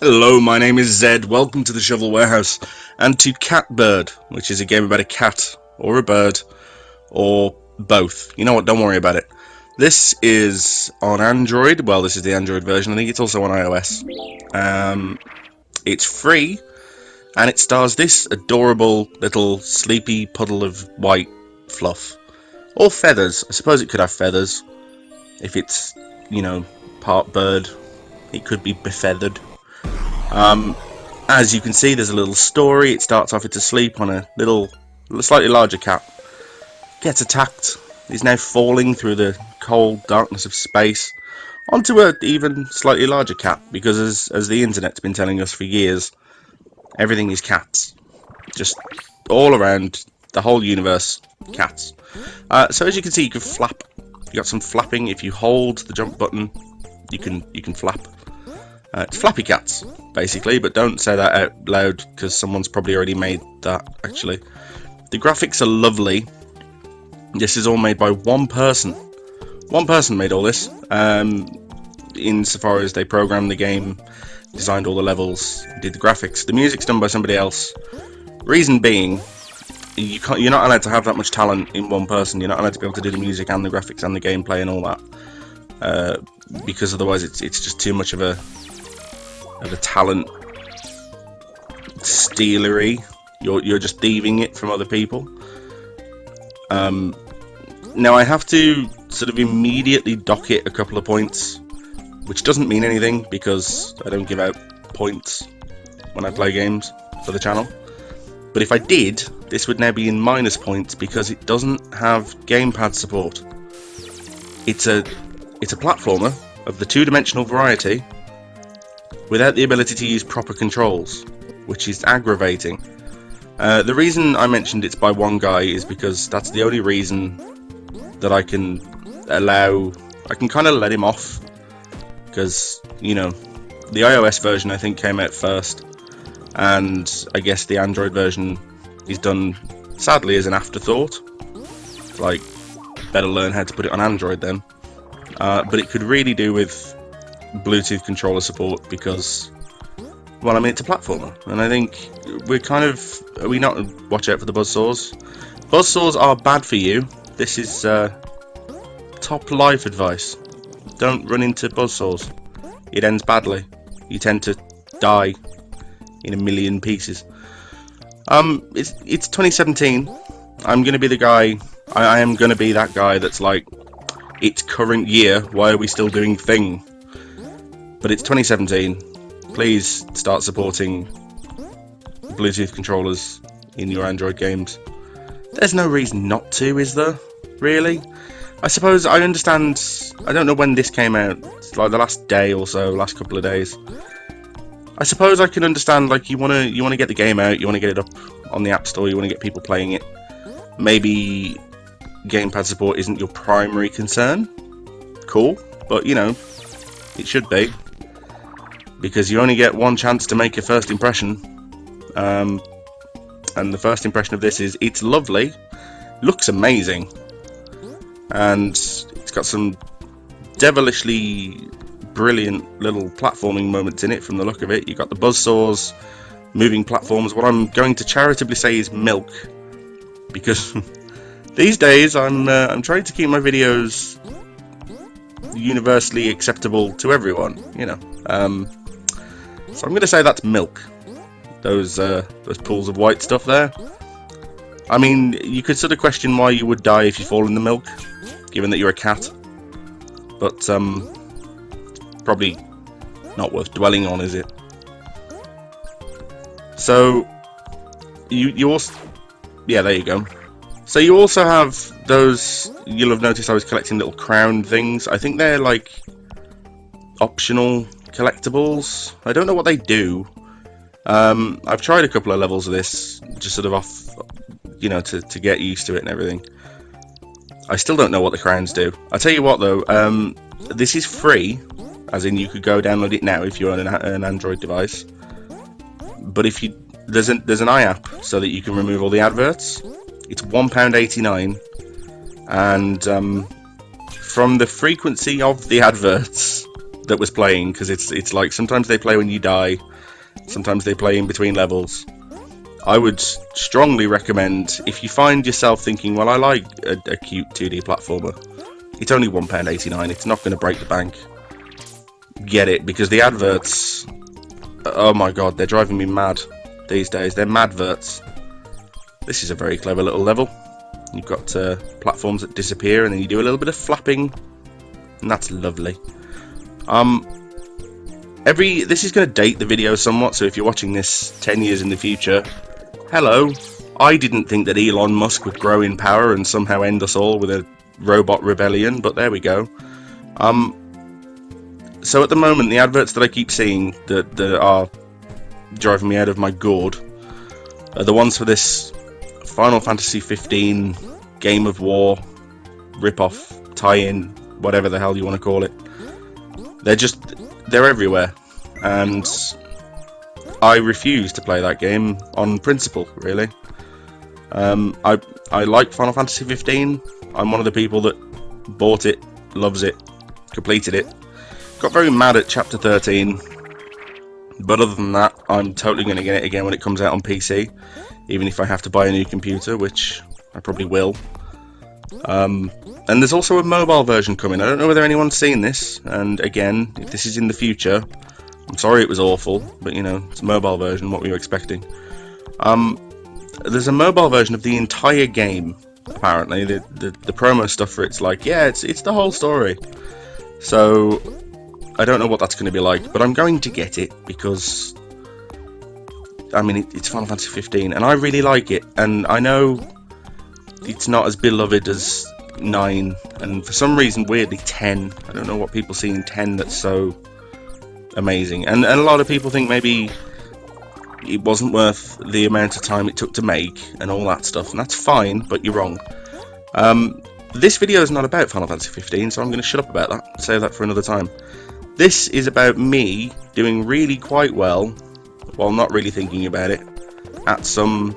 Hello, my name is Zed. Welcome to the Shovel Warehouse and to Catbird, which is a game about a cat or a bird or both. You know what? Don't worry about it. This is on Android. Well, this is the Android version. I think it's also on iOS. It's free and it stars this adorable little sleepy puddle of white fluff. Or feathers. I suppose it could have feathers. If it's, part bird, it could be befeathered. As you can see, there's a little story. It starts off, it's asleep on a slightly larger cat. Gets attacked. Is now falling through the cold darkness of space onto a even slightly larger cat, because as the internet's been telling us for years, everything is cats. Just all around the whole universe, cats. So as you can see, you can flap. You got some flapping. If you hold the jump button, you can flap. It's Flappy Cats, basically, but don't say that out loud because someone's probably already made that, actually. The graphics are lovely. This is all made by one person. One person made all this, insofar as they programmed the game, designed all the levels, did the graphics. The music's done by somebody else. Reason being, you're not allowed to have that much talent in one person. You're not allowed to be able to do the music and the graphics and the gameplay and all that, because otherwise it's just too much of a talent stealery. You're just thieving it from other people. Now I have to sort of immediately dock it a couple of points, which doesn't mean anything because I don't give out points when I play games for the channel. But if I did, this would now be in minus points because it doesn't have gamepad support. It's a platformer of the two-dimensional variety without the ability to use proper controls, which is aggravating. The reason I mentioned it's by one guy is because that's the only reason that I can kind of let him off, because, the iOS version I think came out first, and I guess the Android version is done, sadly, as an afterthought. Like, better learn how to put it on Android then. But it could really do with Bluetooth controller support because, well, it's a platformer, and I think are we not watch out for the buzzsaws? Buzzsaws are bad for you. This is top life advice. Don't run into buzzsaws. It ends badly. You tend to die in a million pieces. It's 2017. I'm gonna be the guy. I am gonna be that guy that's like, it's current year. Why are we still doing thing? But it's 2017. Please start supporting Bluetooth controllers in your Android games. There's no reason not to, is there? Really? I suppose I understand. I don't know when this came out. It's like the last day or so, last couple of days. I suppose I can understand. Like you wanna get the game out. You wanna get it up on the App Store. You wanna get people playing it. Maybe gamepad support isn't your primary concern. Cool, but it should be. Because you only get one chance to make your first impression, and the first impression of this is it's lovely, looks amazing, and it's got some devilishly brilliant little platforming moments in it from the look of it. You've got the buzzsaws, moving platforms, what I'm going to charitably say is milk, because these days I'm trying to keep my videos universally acceptable to everyone, so I'm going to say that's milk. Those pools of white stuff there. You could sort of question why you would die if you fall in the milk, given that you're a cat. But probably not worth dwelling on, is it? So you also, yeah, there you go. So you also have those. You'll have noticed I was collecting little crown things. I think they're like optional collectibles. I don't know what they do. I've tried a couple of levels of this, just sort of off, to get used to it and everything. I still don't know what the crowns do. I'll tell you what though, this is free, as in you could go download it now if you're on an Android device. But if there's an iApp so that you can remove all the adverts. It's £1.89, and from the frequency of the adverts, that was playing, because it's like sometimes they play when you die, sometimes they play in between levels. I would strongly recommend, if you find yourself thinking, well, I like a cute 2D platformer, it's only £1.89, it's not going to break the bank. Get it, because the adverts, oh my god, they're driving me mad these days. They're madverts. This is a very clever little level. You've got platforms that disappear, and then you do a little bit of flapping, and that's lovely. This is going to date the video somewhat, so if you're watching this 10 years in the future, hello. I didn't think that Elon Musk would grow in power and somehow end us all with a robot rebellion, but there we go. So at the moment, the adverts that I keep seeing that are driving me out of my gourd are the ones for this Final Fantasy 15 Game of War rip-off, tie-in, whatever the hell you want to call it. They're everywhere, and I refuse to play that game on principle, really. I like Final Fantasy 15. I'm one of the people that bought it, loves it, completed it. Got very mad at Chapter 13, but other than that, I'm totally going to get it again when it comes out on PC, even if I have to buy a new computer, which I probably will. And there's also a mobile version coming. I don't know whether anyone's seen this, and again, if this is in the future, I'm sorry it was awful, but you know, it's a mobile version, what were you expecting? There's a mobile version of the entire game, apparently. The promo stuff for it's like, yeah, it's the whole story. So I don't know what that's going to be like, but I'm going to get it because, I mean, it's Final Fantasy 15, and I really like it, and I know it's not as beloved as 9, and for some reason, weirdly, 10. I don't know what people see in 10 that's so amazing, and a lot of people think maybe it wasn't worth the amount of time it took to make, and all that stuff, and that's fine, but you're wrong. This video is not about Final Fantasy 15, so I'm going to shut up about that, save that for another time. This is about me doing really quite well, while not really thinking about it, at some,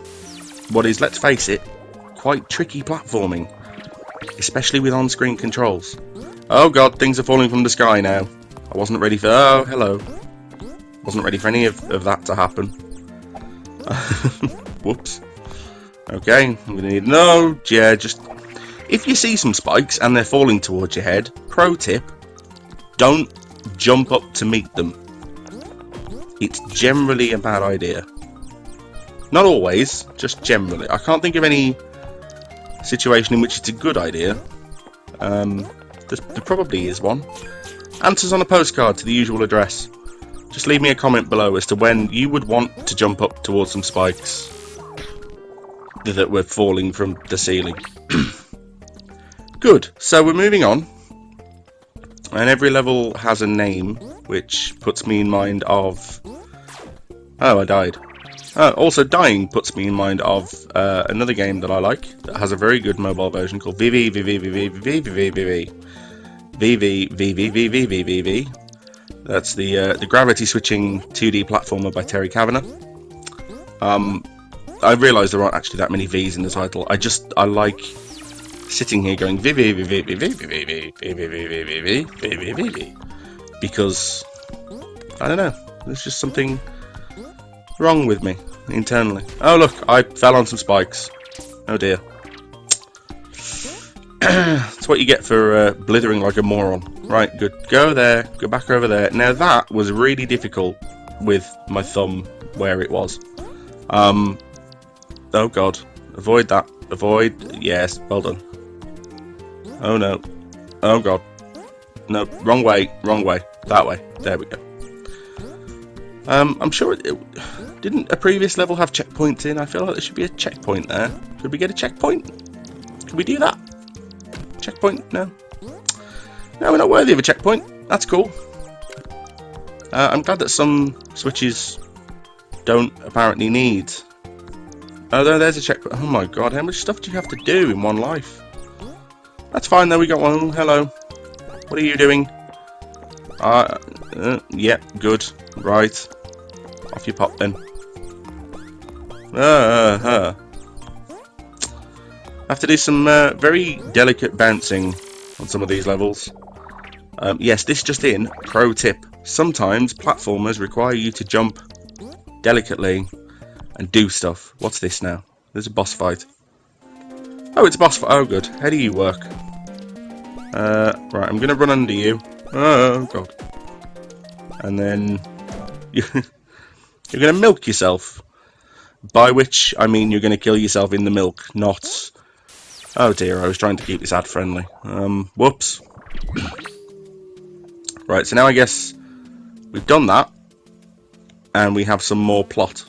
what is, let's face it, quite tricky platforming, especially with on-screen controls. Oh god, things are falling from the sky now. I wasn't ready for, oh, hello. Wasn't ready for any of that to happen. Whoops. Okay, I'm going to need, no, yeah, just, if you see some spikes and they're falling towards your head, pro tip, don't jump up to meet them. It's generally a bad idea. Not always, just generally. I can't think of any situation in which it's a good idea. There probably is one. Answers on a postcard to the usual address. Just leave me a comment below as to when you would want to jump up towards some spikes that were falling from the ceiling. Good, so we're moving on. And every level has a name, which puts me in mind of... Oh, I died. Also, dying puts me in mind of another game that I like, that has a very good mobile version called VV. That's the gravity switching 2D platformer by Terry Kavanagh. I realise there aren't actually that many V's in the title. I like sitting here going because I don't know, there's just something wrong with me internally. Oh look, I fell on some spikes. Oh dear. That's what you get for blithering like a moron. Right, good. Go there, go back over there. Now that was really difficult with my thumb where it was. Oh god, avoid that. Avoid, yes, well done. Oh no. Oh god. No, wrong way, that way. There we go. I'm sure didn't a previous level have checkpoints in? I feel like there should be a checkpoint there. Could we get a checkpoint? Could we do that? Checkpoint? No. No, we're not worthy of a checkpoint. That's cool. I'm glad that some switches don't apparently need. Oh, there's a checkpoint. Oh my god, how much stuff do you have to do in one life? That's fine though, we got one. Hello. What are you doing? Yeah, good. Right. Off you pop then. I have to do some very delicate bouncing on some of these levels. Yes, this just in, pro tip. Sometimes platformers require you to jump delicately and do stuff. What's this now? There's a boss fight. Oh, it's a boss fight. Oh, good. How do you work? Right, I'm going to run under you. Oh, God. And then you're going to milk yourself. By which, I mean you're going to kill yourself in the milk, not... Oh dear, I was trying to keep this ad friendly. Whoops. Right, so now I guess we've done that. And we have some more plot.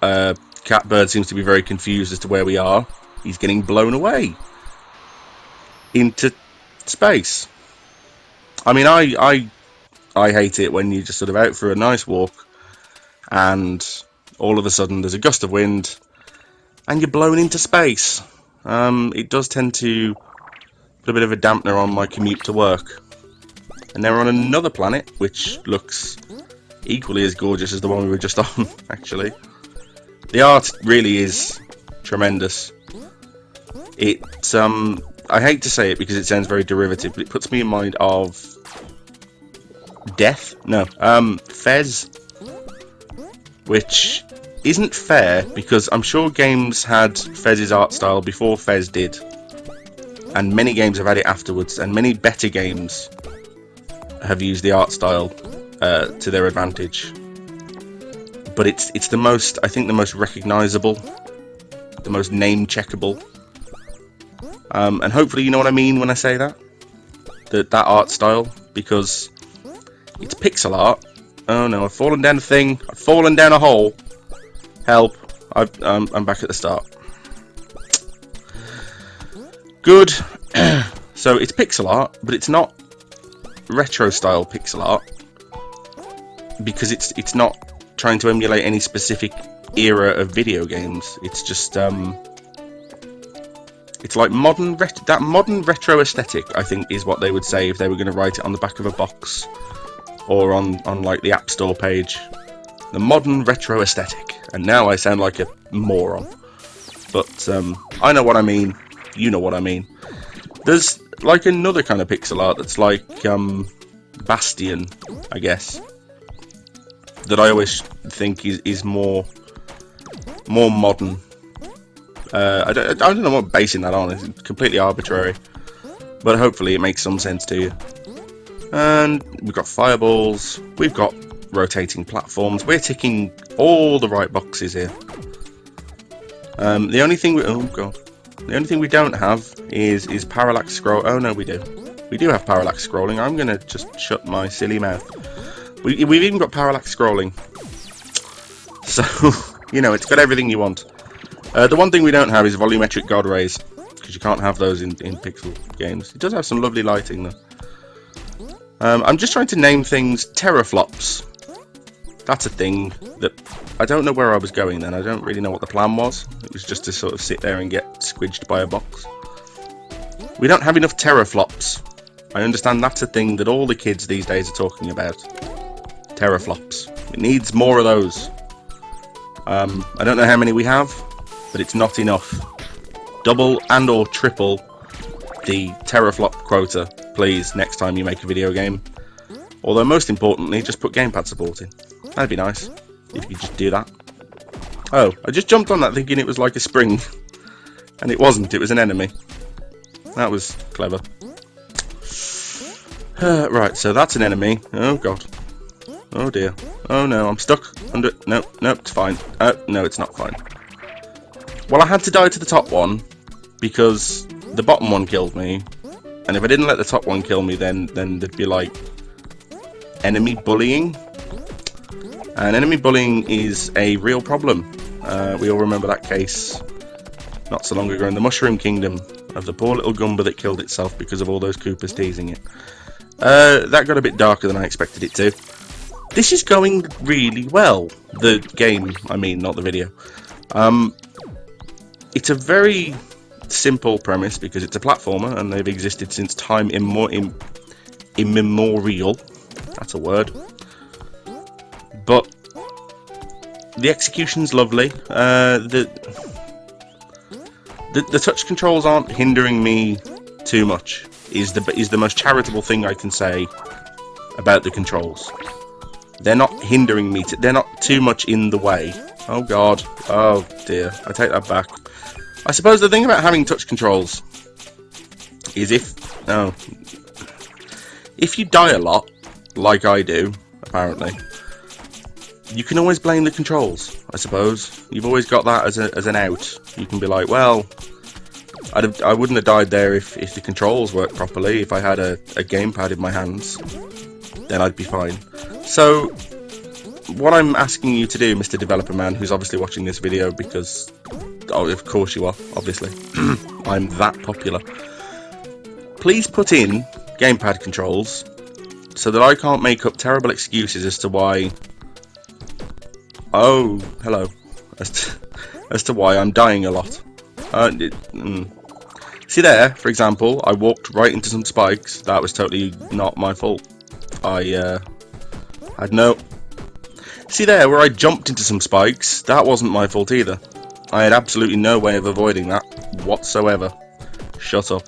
Catbird seems to be very confused as to where we are. He's getting blown away into space. I mean, I hate it when you're just sort of out for a nice walk and all of a sudden there's a gust of wind and you're blown into space. It does tend to put a bit of a dampener on my commute to work. And now we're on another planet, which looks equally as gorgeous as the one we were just on, actually. The art really is tremendous. I hate to say it because it sounds very derivative, but it puts me in mind of Death? No, Fez. Which isn't fair because I'm sure games had Fez's art style before Fez did. And many games have had it afterwards, and many better games have used the art style to their advantage. But it's the most, I think, the most recognisable, the most name-checkable. And hopefully you know what I mean when I say that. That art style, because it's pixel art. Oh no, I've fallen down a thing. I've fallen down a hole. Help. I'm back at the start. Good. So it's pixel art, but it's not retro style pixel art. Because it's not trying to emulate any specific era of video games. It's just it's like that modern retro aesthetic, I think, is what they would say if they were going to write it on the back of a box or on like the App Store page. The modern retro aesthetic. And now I sound like a moron. But I know what I mean. You know what I mean. There's like another kind of pixel art that's like Bastion, I guess, that I always think is more modern. I don't know what I'm basing that on. It's completely arbitrary, but hopefully it makes some sense to you. And we've got fireballs. We've got rotating platforms. We're ticking all the right boxes here. The only thing we don't have is parallax scroll. Oh no, we do. We do have parallax scrolling. I'm gonna just shut my silly mouth. We've even got parallax scrolling. So you know, it's got everything you want. The one thing we don't have is volumetric god rays, because you can't have those in pixel games. It does have some lovely lighting though. I'm just trying to name things. Teraflops. That's a thing that I don't know where I was going then. I don't really know what the plan was. It was just to sort of sit there and get squidged by a box. We don't have enough teraflops. I understand that's a thing that all the kids these days are talking about. Teraflops. It needs more of those. I don't know how many we have, but it's not enough. Double and or triple the teraflop quota, please, next time you make a video game. Although most importantly, just put gamepad support in. That'd be nice, if you could just do that. Oh, I just jumped on that thinking it was like a spring. And it wasn't, it was an enemy. That was clever. Right, so that's an enemy. Oh god. Oh dear. Oh no, I'm stuck under... No, it's fine. No, it's not fine. Well, I had to die to the top one, because the bottom one killed me. And if I didn't let the top one kill me, then there'd be like... enemy bullying. And enemy bullying is a real problem. We all remember that case not so long ago in the Mushroom Kingdom of the poor little Goomba that killed itself because of all those Koopas teasing it. That got a bit darker than I expected it to. This is going really well. The game, I mean, not the video. It's a very simple premise because it's a platformer and they've existed since time immemorial. That's a word. But the execution's lovely. The touch controls aren't hindering me too much. is the most charitable thing I can say about the controls. They're not hindering me. They're not too much in the way. Oh god. Oh dear. I take that back. I suppose the thing about having touch controls is if you die a lot, like I do, apparently, you can always blame the controls, I suppose. You've always got that as an out. You can be like, well, I wouldn't have died there if the controls worked properly. If I had a gamepad in my hands, then I'd be fine. So, what I'm asking you to do, Mr. Developer Man, who's obviously watching this video because, oh, of course you are, obviously. I'm that popular. Please put in gamepad controls so that I can't make up terrible excuses as to why... Oh, hello. As to why I'm dying a lot. See there, for example, I walked right into some spikes. That was totally not my fault. I had no... See there, where I jumped into some spikes, that wasn't my fault either. I had absolutely no way of avoiding that whatsoever. Shut up.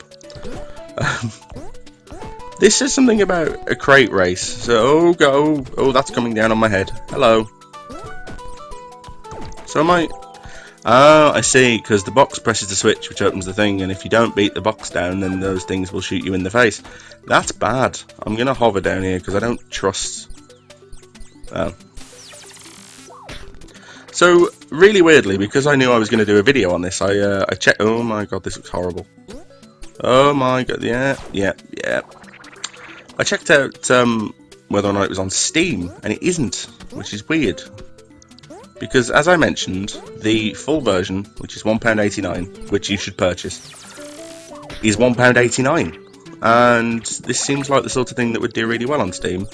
This is something about a crate race. So, oh, that's coming down on my head. Hello. So am I... Oh, I see, because the box presses the switch which opens the thing, and if you don't beat the box down, then those things will shoot you in the face. That's bad. I'm going to hover down here because I don't trust... Oh. So, really weirdly, because I knew I was going to do a video on this, I checked... Oh my god, this looks horrible. Oh my god, yeah. I checked out whether or not it was on Steam, and it isn't, which is weird. Because, as I mentioned, the full version, which is £1.89, which you should purchase, is £1.89. And this seems like the sort of thing that would do really well on Steam.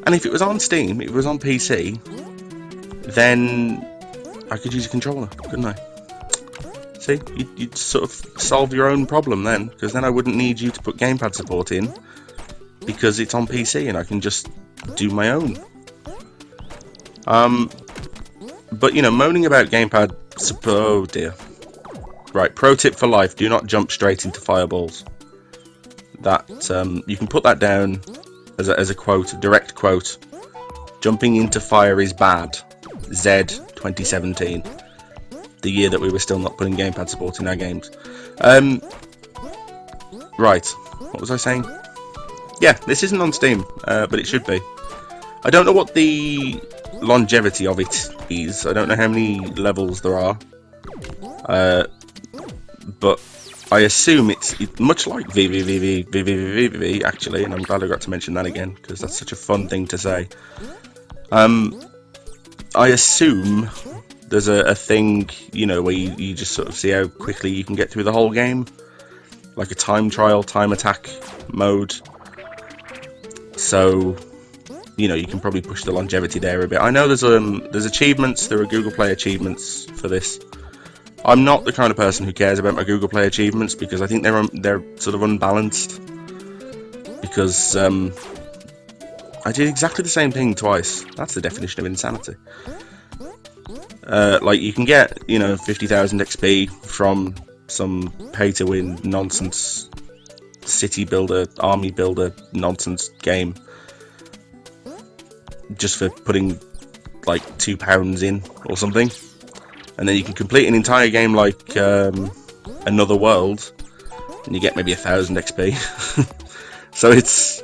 And if it was on Steam, if it was on PC, then I could use a controller, couldn't I? See, you'd sort of solve your own problem then, because then I wouldn't need you to put gamepad support in, because it's on PC and I can just do my own. But, you know, moaning about gamepad support... Oh, dear. Right, pro tip for life, do not jump straight into fireballs. That, you can put that down as a quote, a direct quote. Jumping into fire is bad. Z 2017. The year that we were still not putting gamepad support in our games. Right, what was I saying? Yeah, this isn't on Steam, but it should be. I don't know what the longevity of it is. I don't know how many levels there are. But I assume it's much like VVVV actually, and I'm glad I got to mention that again, because that's such a fun thing to say. I assume there's a thing, you know, where you just sort of see how quickly you can get through the whole game. Like a time trial, time attack mode. So, you know, you can probably push the longevity there a bit. I know there's achievements, there are Google Play achievements for this. I'm not the kind of person who cares about my Google Play achievements because I think they're sort of unbalanced. Because I did exactly the same thing twice. That's the definition of insanity. Like you can get, you know, 50,000 XP from some pay-to-win nonsense city builder, army builder nonsense game, just for putting like £2 in or something, and then you can complete an entire game like Another World, and you get maybe 1,000 XP. So it's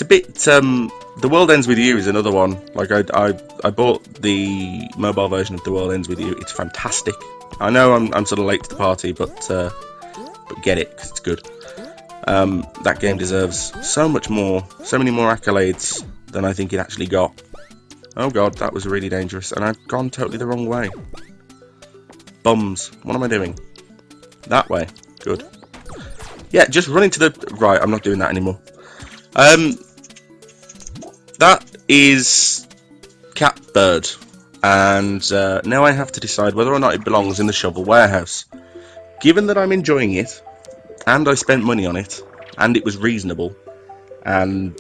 a bit. The World Ends With You is another one. Like I bought the mobile version of The World Ends With You. It's fantastic. I know I'm sort of late to the party, but get it because it's good. That game deserves so much more, so many more accolades than I think it actually got. Oh god, that was really dangerous, and I've gone totally the wrong way. Bums, what am I doing? That way, good. Yeah, just run into the... Right, I'm not doing that anymore. That is Catbird, and now I have to decide whether or not it belongs in the Shovel Warehouse. Given that I'm enjoying it, and I spent money on it, and it was reasonable, and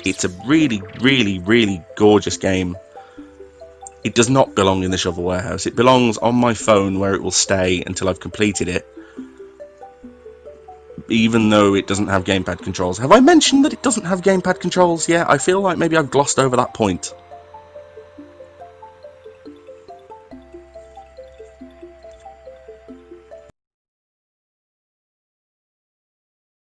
it's a really, really, really gorgeous game, it does not belong in the Shovel Warehouse. It belongs on my phone where it will stay until I've completed it. even though it doesn't have gamepad controls. Have I mentioned that it doesn't have gamepad controls yet? I feel like maybe I've glossed over that point.